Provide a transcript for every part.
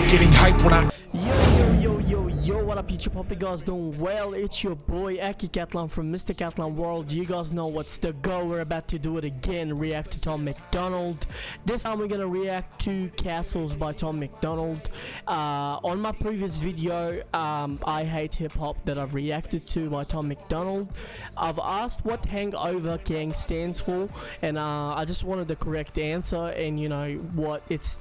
getting hype when I Yo, what up YouTube? Hope you guys doing well. It's your boy Mrcatlineworld from Mrcatlineworld. You guys know what's the go. We're about to do it again, react to Tom MacDonald. This time we're gonna react to Castles by Tom MacDonald. On my previous video, I Hate Hip Hop, that I've reacted to by Tom MacDonald, I've asked what Hangover Gang stands for, and I just wanted the correct answer, and you know what it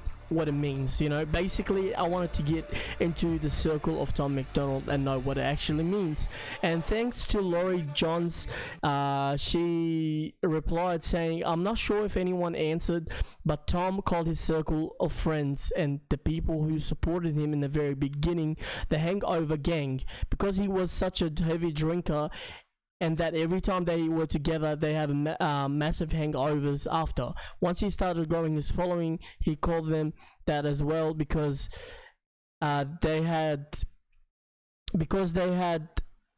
means. You know, basically I wanted to get into the circle of Tom MacDonald and know what it actually means. And thanks to Laurie Johns, she replied saying, I'm not sure if anyone answered, but Tom called his circle of friends and the people who supported him in the very beginning the Hangover Gang, because he was such a heavy drinker, and that every time they were together they had massive hangovers after. Once he started growing his following, he called them that as well, because they had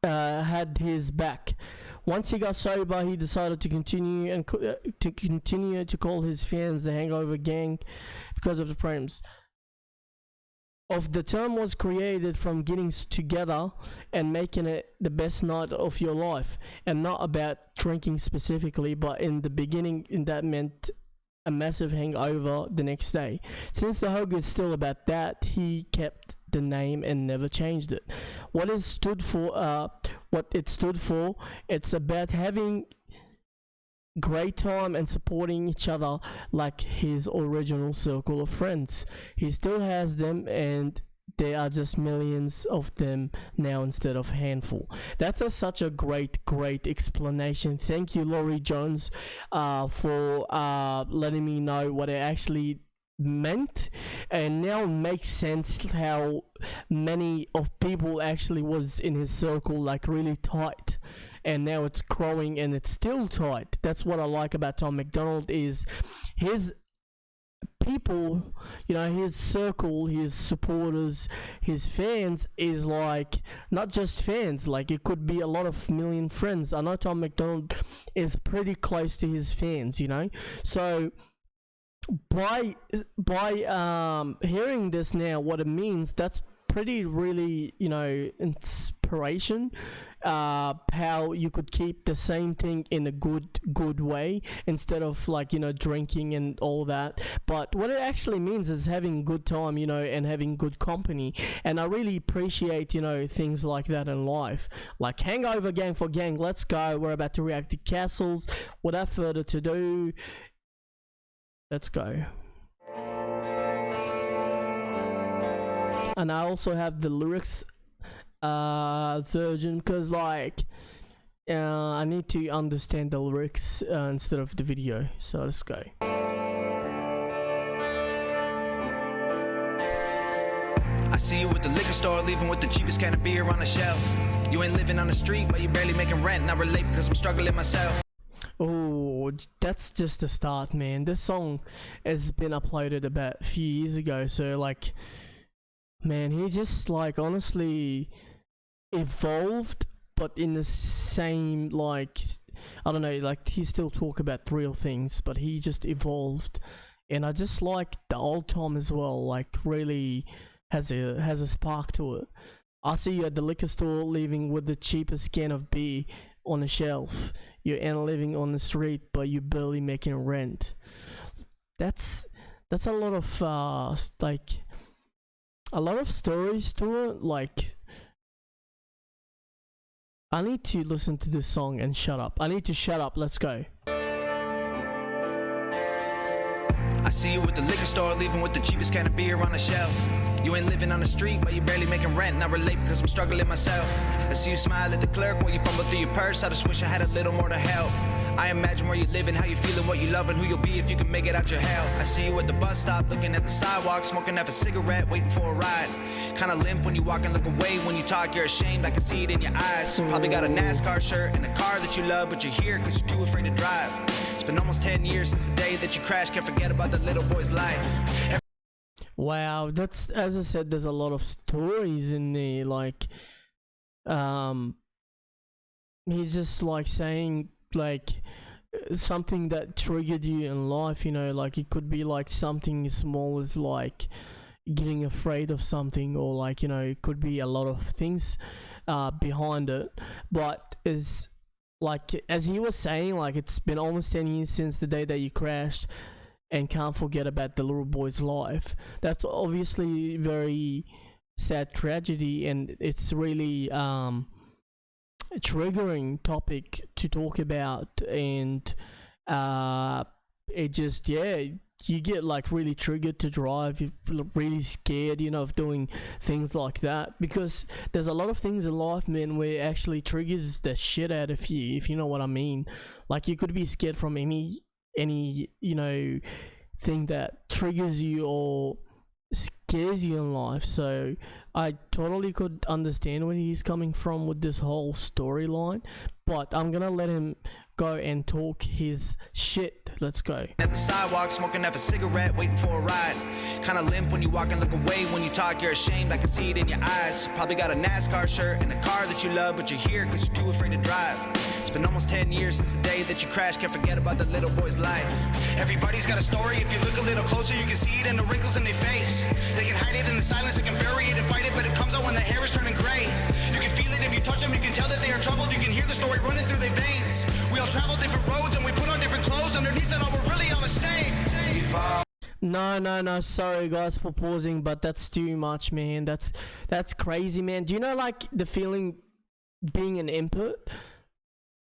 had his back. Once he got sober, he decided to continue to call his fans the Hangover Gang because of the premise of the term was created from getting together and making it the best night of your life, and not about drinking specifically, but in the beginning that meant a massive hangover the next day. Since the Hogue is still about that, he kept the name and never changed it. What it stood for, it's about having great time and supporting each other like his original circle of friends. He still has them, and there are just millions of them now instead of handful. That's such a great explanation. Thank you, Laurie Jones, for letting me know what it actually meant, and now it makes sense how many of people actually was in his circle, like really tight, and now it's growing and it's still tight. That's what I like about Tom MacDonald, is his people, you know, his circle, his supporters, his fans is like not just fans, like it could be a lot of million friends. I know Tom MacDonald is pretty close to his fans, you know, so by hearing this now, what it means, that's pretty really, you know, inspiration, how you could keep the same thing in a good way instead of, like, you know, drinking and all that. But what it actually means is having good time, you know, and having good company. And I really appreciate, you know, things like that in life. Like Hangover Gang for gang, let's go. We're about to react to Castles. Without further ado, let's go. And I also have the lyrics version, because like I need to understand the lyrics instead of the video. So let's go. I see you at the liquor store, leaving with the cheapest kind of beer on the shelf. You ain't living on the street, but you barely making rent. And I relate because I'm struggling myself. Oh, that's just the start, man. This song has been uploaded about a few years ago, so like, man, he just like honestly evolved, but in the same, like, I don't know, like he still talk about real things, but he just evolved. And I just like the old Tom as well, like really has a spark to it. I see you at the liquor store, leaving with the cheapest can of beer on the shelf. You ain't living on the street, but you barely making rent. That's a lot of like a lot of stories to it. Like, I need to listen to this song and shut up. I need to shut up. Let's go. I see you at the liquor store, leaving with the cheapest kind of beer on the shelf. You ain't living on the street, but you barely making rent. And I relate because I'm struggling myself. I see you smile at the clerk while you fumble through your purse. I just wish I had a little more to help. I imagine where you living, how you feeling, what you loving, who you'll be if you can make it out your hell. I see you at the bus stop, looking at the sidewalk, smoking half a cigarette, waiting for a ride. Kinda limp when you walk and look away. When you talk, you're ashamed, I can see it in your eyes. Probably got a NASCAR shirt and a car that you love, but you're here cause you're too afraid to drive. It's been almost 10 years since the day that you crashed. Can't forget about the little boy's life. Wow, that's, as I said, there's a lot of stories in there. Like, he's just like saying like something that triggered you in life, you know, like it could be like something as small as like getting afraid of something, or like, you know, it could be a lot of things behind it. But is like, as he was saying, like, it's been almost 10 years since the day that you crashed, and can't forget about the little boy's life. That's obviously very sad tragedy, and it's really a triggering topic to talk about. And it just, yeah, you get like really triggered to drive. You're really scared, you know, of doing things like that, because there's a lot of things in life, man, where it actually triggers the shit out of you, if you know what I mean. Like, you could be scared from any you know, thing that triggers you or scares you in life. So I totally could understand where he's coming from with this whole storyline, but I'm gonna let him go and talk his shit. Let's go. At the sidewalk, smoking up a cigarette, waiting for a ride. Kinda limp when you walk and look away. When you talk, you're ashamed, I can see it in your eyes. Probably got a NASCAR shirt and a car that you love, but you're here cause you're too afraid to drive. It's been almost 10 years since the day that you crashed. Can't forget about the little boy's life. Everybody's got a story. If you look a little closer, you can see it in the wrinkles in their face. They can hide it in the silence, they can bury it and fight it, but it comes out when the hair is turning gray. You can feel it if you touch them, you can tell that they are troubled. You can hear the story running through their veins. We all travel different roads and we put on different clothes. Underneath it all, we're really all the same. No, sorry guys for pausing, but that's too much, man. That's crazy, man. Do you know, like, the feeling being an input?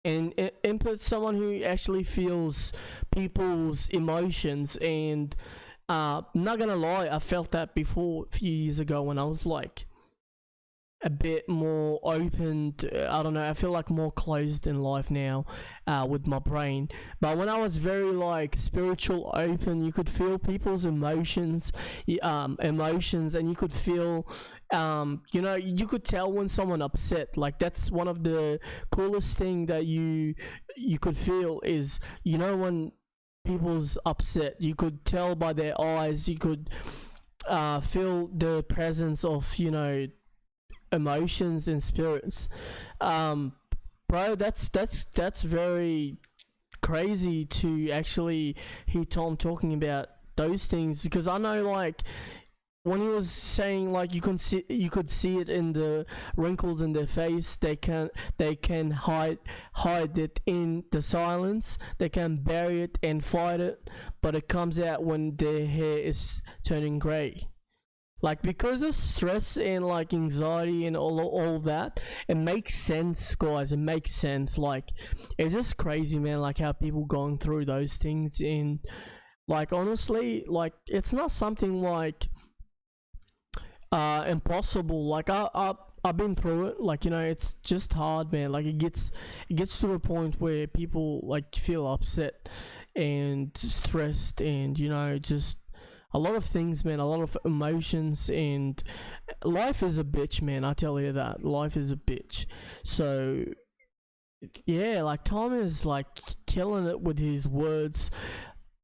And input, someone who actually feels people's emotions. And not gonna lie, I felt that before a few years ago when I was like a bit more open to, I don't know, I feel like more closed in life now with my brain. But when I was very like spiritual open, you could feel people's emotions, and you could feel you know, you could tell when someone upset. Like, that's one of the coolest thing that you could feel is, you know, when people's upset, you could tell by their eyes, you could feel the presence of, you know, emotions and spirits. Bro, that's very crazy to actually hear Tom talking about those things, because I know, like, when he was saying, like, you could see it in the wrinkles in their face. They can hide it in the silence. They can bury it and fight it, but it comes out when their hair is turning grey. Like, because of stress and like anxiety and all that, it makes sense, guys. It makes sense. Like, it's just crazy, man. Like, how people going through those things, and like, honestly, like, it's not something like impossible. Like, I've been through it. Like, you know, it's just hard, man. Like, it gets to a point where people like feel upset and stressed, and, you know, just a lot of things, man, a lot of emotions, and life is a bitch, man. I tell you that. Life is a bitch. So, yeah, like, Tom is, like, killing it with his words.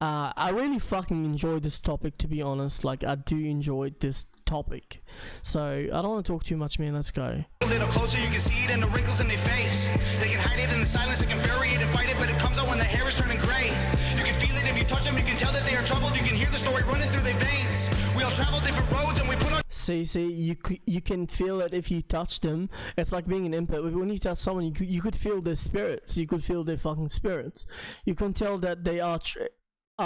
I really fucking enjoy this topic, to be honest. Like, I do enjoy this topic. So, I don't want to talk too much, man. Let's go. A little closer, you can see it in the wrinkles in their face. They can hide it in the silence, they can bury it and fight it, but it comes out when the hair is turning gray. You can feel it if you touch them, you can tell that they are troubled. You can hear the story running through their veins. We all travel different roads and we put on... See, you can feel it if you touch them. It's like being an input. When you touch someone, you could feel their spirits. You could feel their fucking spirits. You can tell that they are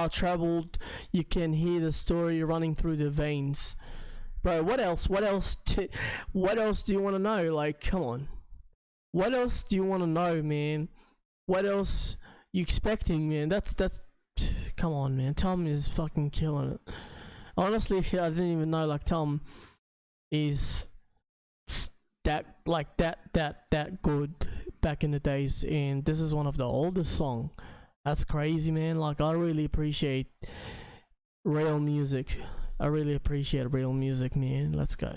troubled. You can hear the story running through their veins. Bro, what else do you want to know? Like, come on, what else do you want to know, man? What else you expecting, man? That's come on, man. Tom is fucking killing it. Honestly, I didn't even know, like, Tom is that good back in the days, and this is one of the oldest songs. That's crazy, man. Like, I really appreciate real music. I really appreciate real music, man. Let's go.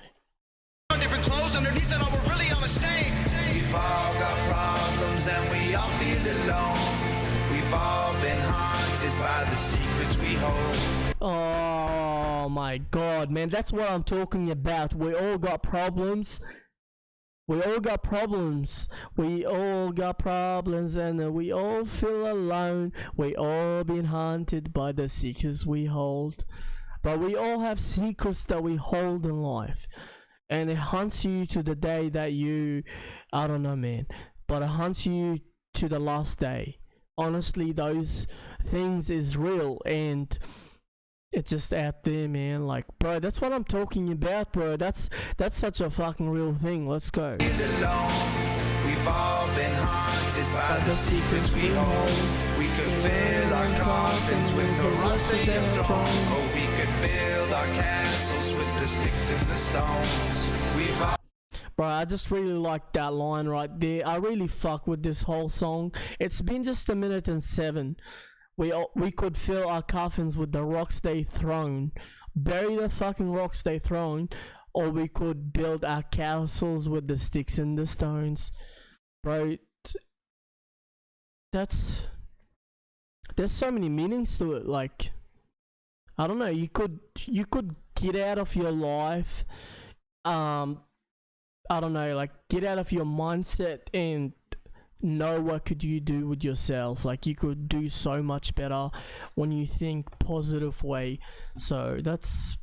Different clothes, underneath it all, we're really all the same. We've all got problems and we all feel alone. We've all been haunted by the secrets we hold. Oh my god, man. That's what I'm talking about. We all got problems. We all got problems. We all got problems, and we all feel alone. We all been haunted by the secrets we hold. But we all have secrets that we hold in life, and it haunts you to the day that you, I don't know, man, but it haunts you to the last day. Honestly, those things is real, and it's just out there, man. Like, bro, that's what I'm talking about, bro. That's such a fucking real thing. Let's go. We've all been haunted by the secrets we hold. We could fill our coffins with the rocks they have thrown. Or we could build our castles with the sticks and the stones. We've all Bro, I just really like that line right there. I really fuck with this whole song. It's been just a minute and 7. We could fill our coffins with the rocks they thrown. Bury the fucking rocks they thrown. Or we could build our castles with the sticks and the stones. Bro, there's so many meanings to it. Like, I don't know, you could get out of your life, I don't know, like, get out of your mindset and know what could you do with yourself. Like, you could do so much better when you think positive way. So that's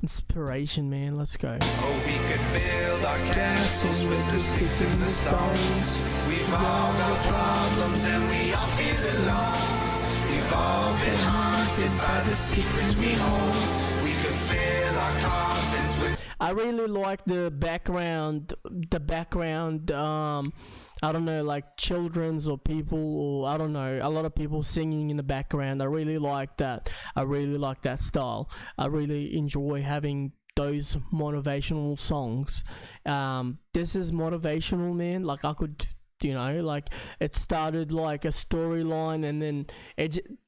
inspiration, man. Let's go. Oh, we could build our castles with the sticks and the stones. We've all got problems and we all feel alone. We've all been haunted by the secrets we hold. We could fill our coffins with. I really like the background, I don't know, like children's or people, or I don't know, a lot of people singing in the background. I really like that. I really like that style. I really enjoy having those motivational songs. This is motivational, man. Like, I could, you know, like, it started like a storyline, and then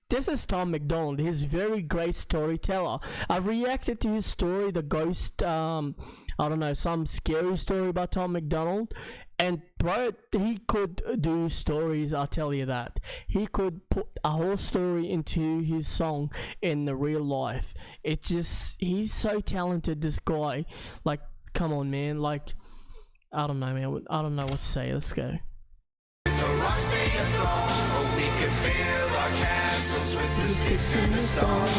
this is Tom MacDonald. He's a very great storyteller. I've reacted to his story, the ghost, I don't know, some scary story about Tom MacDonald. And bro, he could do stories, I'll tell you that. He could put a whole story into his song in the real life. He's so talented, this guy. Like, come on, man. Like, I don't know, man. I don't know what to say. Let's go. The rocks they have thrown, or we could build our castles with the sticks and the stones.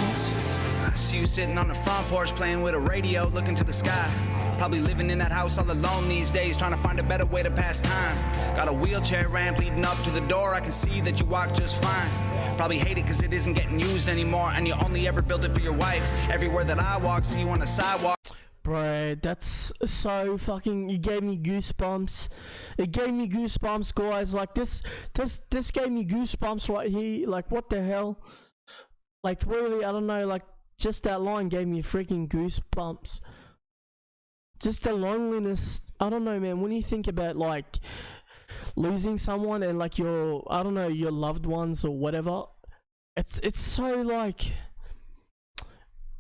I see you sitting on the front porch playing with a radio, looking to the sky. Probably living in that house all alone these days, trying to find a better way to pass time. Got a wheelchair ramp leading up to the door, I can see that you walk just fine. Probably hate it cause it isn't getting used anymore, and you only ever build it for your wife. Everywhere that I walk, see you on the sidewalk. Bro, that's so fucking, it gave me goosebumps. It gave me goosebumps, guys. Like, this gave me goosebumps right here. Like, what the hell? Like, really, I don't know, like, just that line gave me freaking goosebumps. Just the loneliness, I don't know, man. When you think about, like, losing someone and, like, your, I don't know, your loved ones or whatever, it's so, like,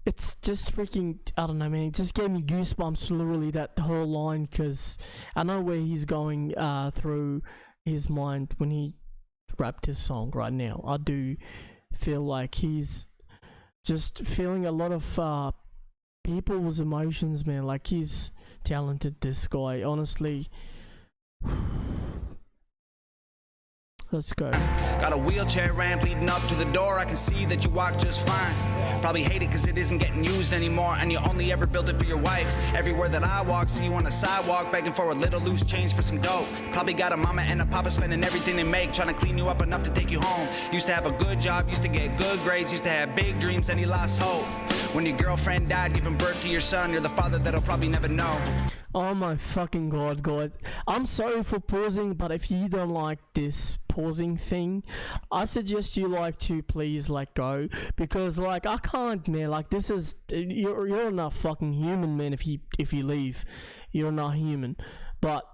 it's just freaking, I don't know, man. It just gave me goosebumps, literally, that whole line, because I know where he's going through his mind when he rapped his song right now. I do feel like he's just feeling a lot of people's emotions, man. Like, he's talented, this guy, honestly. Let's go. Got a wheelchair ramp leading up to the door, I can see that you walk just fine. Probably hate it cause it isn't getting used anymore, and you only ever build it for your wife. Everywhere that I walk, see you on the sidewalk, begging for a little loose change for some dough. Probably got a mama and a papa spending everything they make, trying to clean you up enough to take you home. Used to have a good job, used to get good grades, used to have big dreams, and he lost hope. When your girlfriend died, giving birth to your son, you're the father that'll probably never know. Oh my fucking god, guys. I'm sorry for pausing, but if you don't like this pausing thing, I suggest you, like, to please let go, because, like, I can't, man. Like, this is, you're not fucking human, man. If you leave, you're not human. But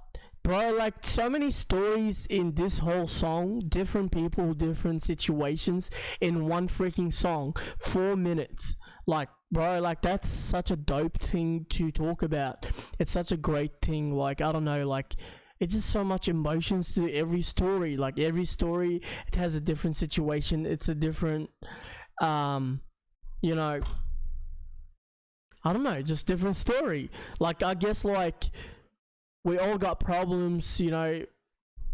bro, like, so many stories in this whole song, different people, different situations in one freaking song, 4 minutes. Like, bro, like, that's such a dope thing to talk about. It's such a great thing. Like, I don't know, like, it's just so much emotions to every story. Like, every story, it has a different situation. It's a different, you know, I don't know, just different story. Like, I guess, like, we all got problems, you know,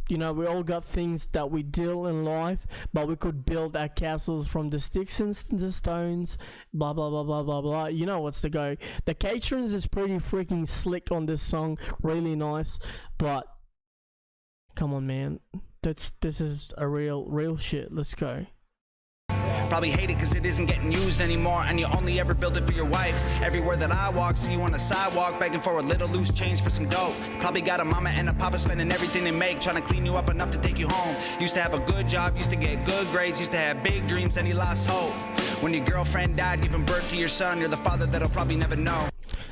you know, we all got things that we deal in life, but we could build our castles from the sticks and the stones, blah blah blah blah blah blah. You know what's the go. The caterings is pretty freaking slick on this song, really nice, but come on man, this is a real shit. Let's go. Probably hate it cause it isn't getting used anymore, and you only ever build it for your wife. Everywhere that I walk, see you on the sidewalk begging for a little loose change for some dough. Probably got a mama and a papa spending everything they make, trying to clean you up enough to take you home. Used to have a good job, used to get good grades, used to have big dreams, and he lost hope. When your girlfriend died, giving birth to your son, you're the father that'll probably never know.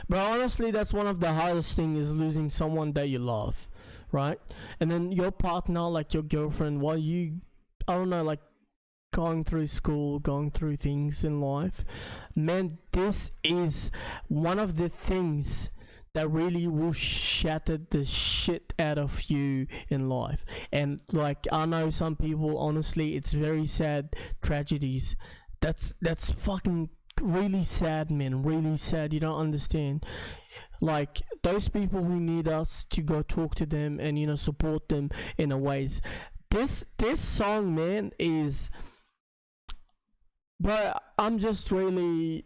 Bro, honestly, that's one of the hardest things, is losing someone that you love, right? And then your partner, like your girlfriend, while you, I don't know, like going through school, going through things in life, man, this is one of the things that really will shatter the shit out of you in life. And like, I know some people, honestly, it's very sad tragedies. That's fucking really sad, man, really sad. You don't understand. Like, those people who need us to go talk to them and, you know, support them in a ways. This song, man, is, but I'm just really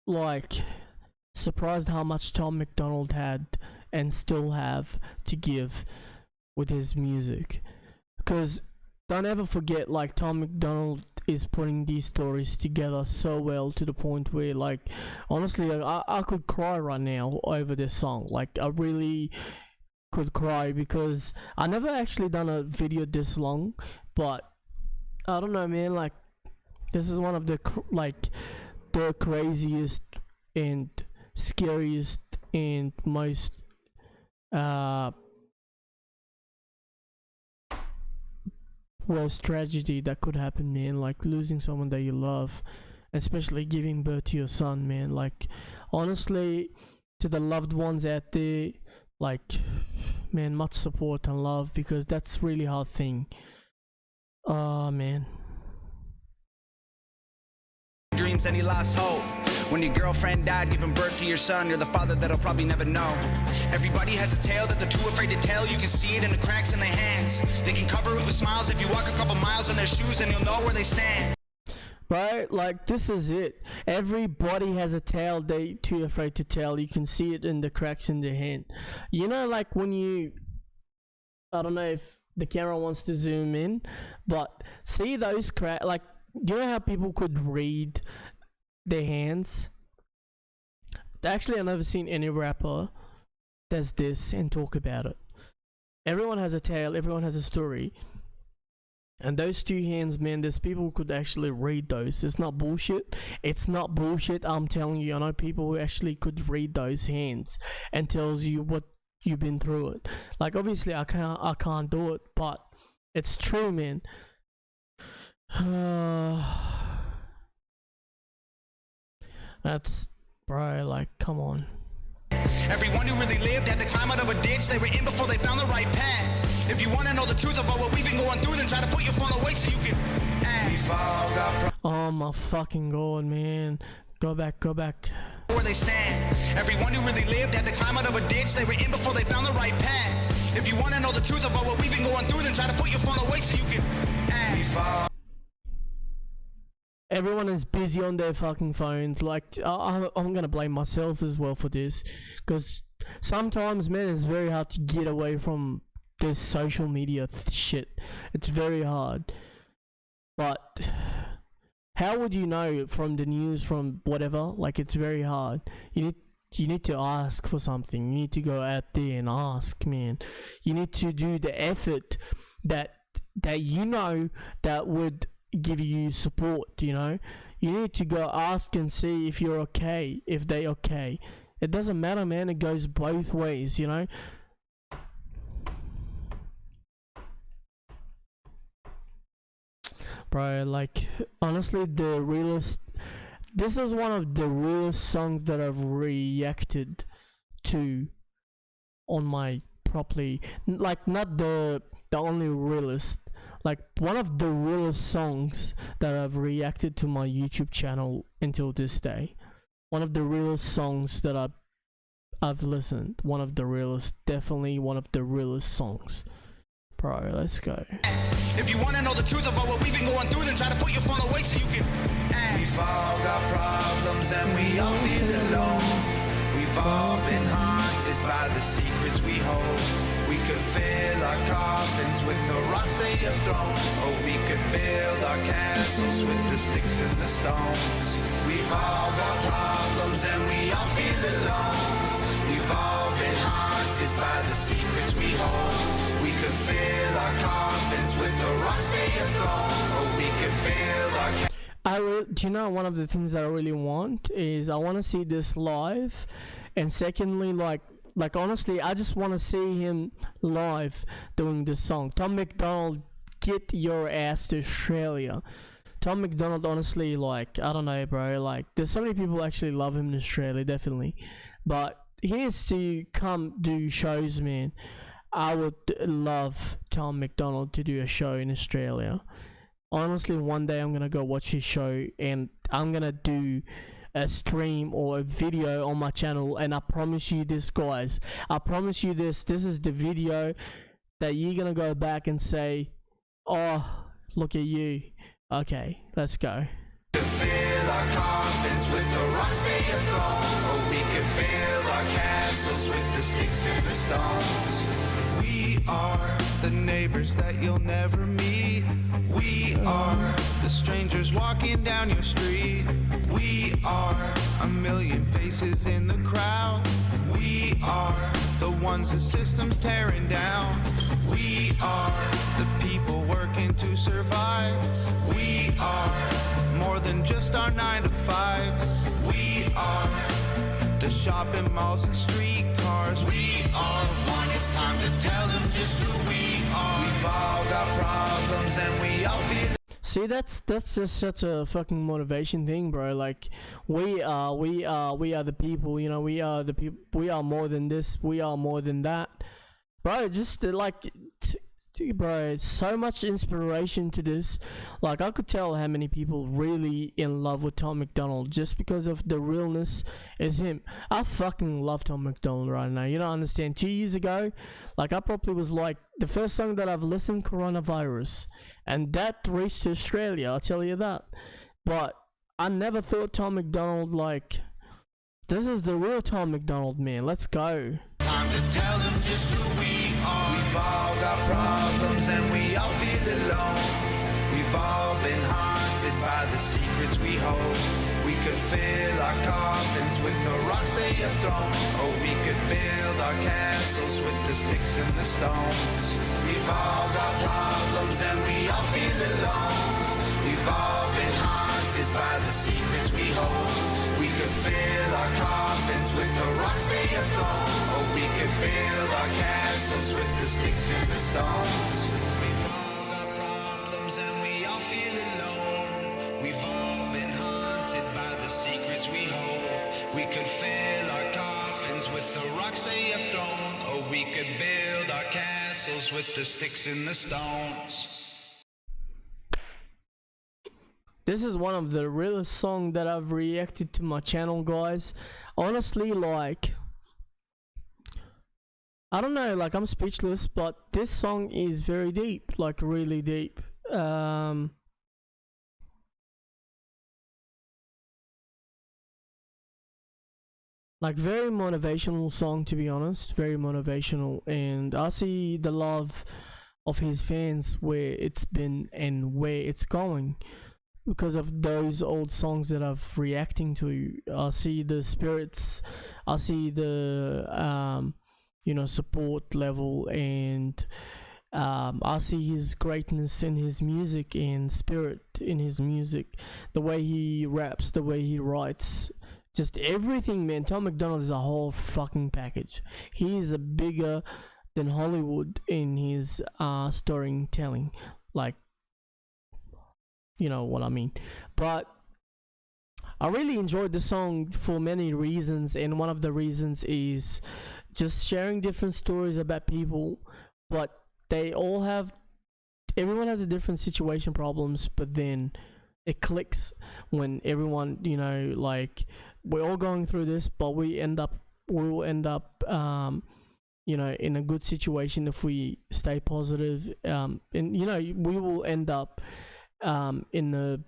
like surprised how much Tom MacDonald had and still have to give with his music. Because don't ever forget, like, Tom MacDonald is putting these stories together so well, to the point where, like, honestly, like, I could cry right now over this song. Like, I really could cry, because I never actually done a video this long, but I don't know, man, like, this is one of the the craziest and scariest and most worst tragedy that could happen, man. Like, losing someone that you love, especially giving birth to your son, man. Like, honestly, to the loved ones out there, like, man, much support and love, because that's really hard thing. Oh man. Dreams and he lost hope. When your girlfriend died, giving birth to your son, you're the father that'll probably never know. Everybody has a tale that they're too afraid to tell. You can see it in the cracks in their hands. They can cover it with smiles if you walk a couple miles in their shoes, and you'll know where they stand. Right, like, this is it. Everybody has a tale they too afraid to tell. You can see it in the cracks in their hand. You know, like when you, I don't know if the camera wants to zoom in, but see those cracks, like, do you know how people could read their hands? Actually, I've never seen any rapper does this and talk about it. Everyone has a tale, everyone has a story. And those two hands, man, there's people who could actually read those. It's not bullshit. It's not bullshit, I'm telling you. I know people who actually could read those hands and tells you what you've been through it. Like, obviously I can't do it, but it's true, man. That's, bro, like, come on. Everyone who really lived had to climb out of a ditch they were in before they found the right path. If you want to know the truth about what we've been going through, then try to put your phone away so you can ask. Oh my fucking god, man. Go back. Where they stand. Everyone who really lived had to climb out of a ditch they were in before they found the right path. If you want to know the truth about what we've been going through, then try to put your phone away so you can ask. Everyone is busy on their fucking phones. Like, I'm gonna blame myself as well for this, because sometimes, man, it's very hard to get away from this social media shit. It's very hard. But how would you know from the news, from whatever? Like, it's very hard. You need to ask for something. You need to go out there and ask, man. You need to do the effort that you know that would give you support, you know. You need to go ask and see if you're okay, if they okay. It doesn't matter, man. It goes both ways, you know. Bro, like, honestly, this is one of the realest songs that I've reacted to on my properly, like, not the only realest, like, one of the realest songs that I've reacted to my YouTube channel until this day. One of the realest songs that I've listened. One of the realest, definitely one of the realest songs. Bro, let's go. If you wanna know the truth about what we've been going through, then try to put your phone away so you can ask. We've all got problems and we all feel alone. We've all been haunted by the secrets we hold. We could fill our coffins with the rocks they have thrown, or we could build our castles with the sticks and the stones. We've all got problems and we all feel alone. We've all been haunted by the secrets we hold. We could fill our coffins with the rocks they have thrown, or we could build our do you know, one of the things that I really want is I want to see this live, and secondly, like honestly, I just want to see him live doing this song. Tom MacDonald, get your ass to Australia. Tom MacDonald, honestly, like, I don't know, bro, like, there's so many people actually love him in Australia, definitely, but he needs to come do shows, man. I would love Tom MacDonald to do a show in Australia. Honestly, one day I'm gonna go watch his show, and I'm gonna do a stream or a video on my channel, and I promise you this, guys, I promise you this is the video that you're gonna go back and say, oh, look at you. Okay, let's go. To fill our coffins with the rocks they have thrown, or we could build our castles with the sticks and the stones. We are the neighbors that you'll never meet. We are the strangers walking down your street. We are a million faces in the crowd. We are the ones the system's tearing down. We are the people working to survive. We are more than just our 9 to 5s. We are the shopping malls and streetcars. We are one. It's time to tell them just who we are. We've all got problems and we all feel. See, that's just such a fucking motivation thing, bro. Like, we are the people, you know, we are the people, we are more than this, we are more than that. Bro, just bro, so much inspiration to this. Like, I could tell how many people really in love with Tom MacDonald just because of the realness is him. I fucking love Tom MacDonald right now. You don't understand. 2 years ago, like, I probably was like, the first song that I've listened, Coronavirus, and that reached to Australia, I'll tell you that. But I never thought Tom MacDonald, like, this is the real Tom MacDonald, man. Let's go. Time to tell them just who we are. We've all got problems and we all feel alone. We've all been haunted by the secrets we hold. We could fill our coffins with the rocks they have thrown, or we could build our castles with the sticks and the stones. We've all got problems and we all feel alone. We've all been haunted by the secrets we hold. We could fill our coffins with the rocks they have thrown, or we could build our castles with the sticks and the stones. We've all got problems and we all feel alone. We've all been haunted by the secrets we hold. We could fill our coffins with the rocks they have thrown, or we could build our castles with the sticks and the stones. This is one of the realest songs that I've reacted to my channel, guys. Honestly, like, I don't know, like, I'm speechless, but this song is very deep, like, really deep. Like, very motivational song, to be honest, very motivational, and I see the love of his fans where it's been and where it's going. Because of those old songs that I've reacting to, I see the spirits, I see the support level, and I see his greatness in his music and spirit in his music, the way he raps, the way he writes, just everything, man. Tom MacDonald is a whole fucking package. He is a bigger than Hollywood in his storytelling, like, you know what I mean. But I really enjoyed the song for many reasons, and one of the reasons is just sharing different stories about people, but everyone has a different situation, problems, but then it clicks when everyone, you know, like, we're all going through this, but we will end up in a good situation if we stay positive, and we will end up in a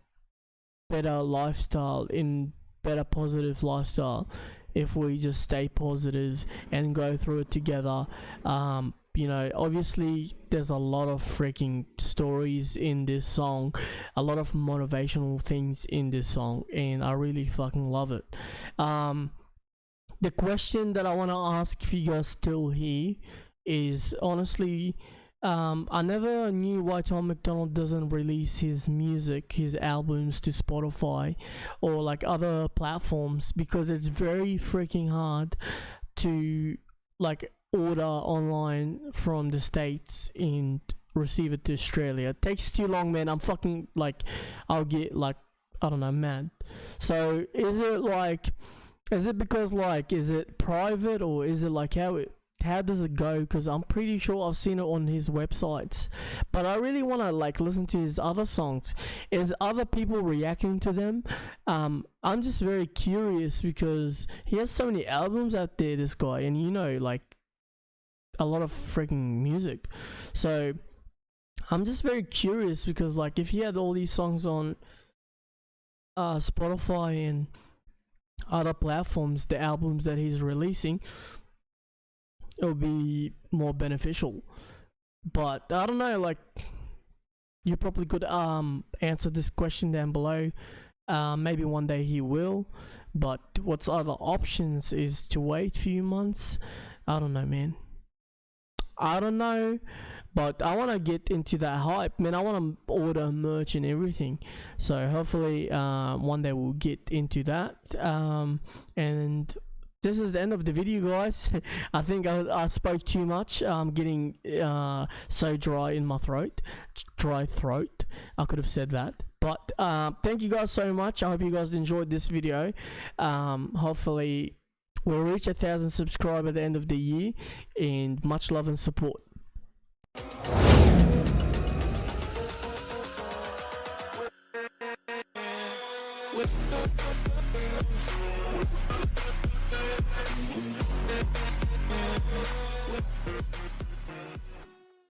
better lifestyle, in better positive lifestyle, if we just stay positive and go through it together. Obviously there's a lot of freaking stories in this song, a lot of motivational things in this song, and I really fucking love it. The question that I want to ask, if you guys still here, is honestly, I never knew why Tom MacDonald doesn't release his music, his albums, to Spotify or like other platforms, because it's very freaking hard to like order online from the States and receive it to Australia. It takes too long, man. I'm fucking like, I'll get like, I don't know, mad. So is it because like, is it private, or is it like, how does it go? Because I'm pretty sure I've seen it on his websites, but I really want to like listen to his other songs. Is other people reacting to them? I'm just very curious, because he has so many albums out there, this guy, and like a lot of freaking music. So I'm just very curious, because like if he had all these songs on Spotify and other platforms, the albums that he's releasing, it would be more beneficial. But I don't know, like, you probably could answer this question down below. Maybe one day he will, but what's other options is to wait a few months. I don't know, man. I don't know, but I want to get into that hype, man. I want to order merch and everything, so hopefully one day we'll get into that. And this is the end of the video, guys. I think I spoke too much. I'm getting so dry in my throat. Dry throat. I could have said that. But thank you guys so much. I hope you guys enjoyed this video. Hopefully we'll reach 1,000 subscribers at the end of the year. And much love and support. With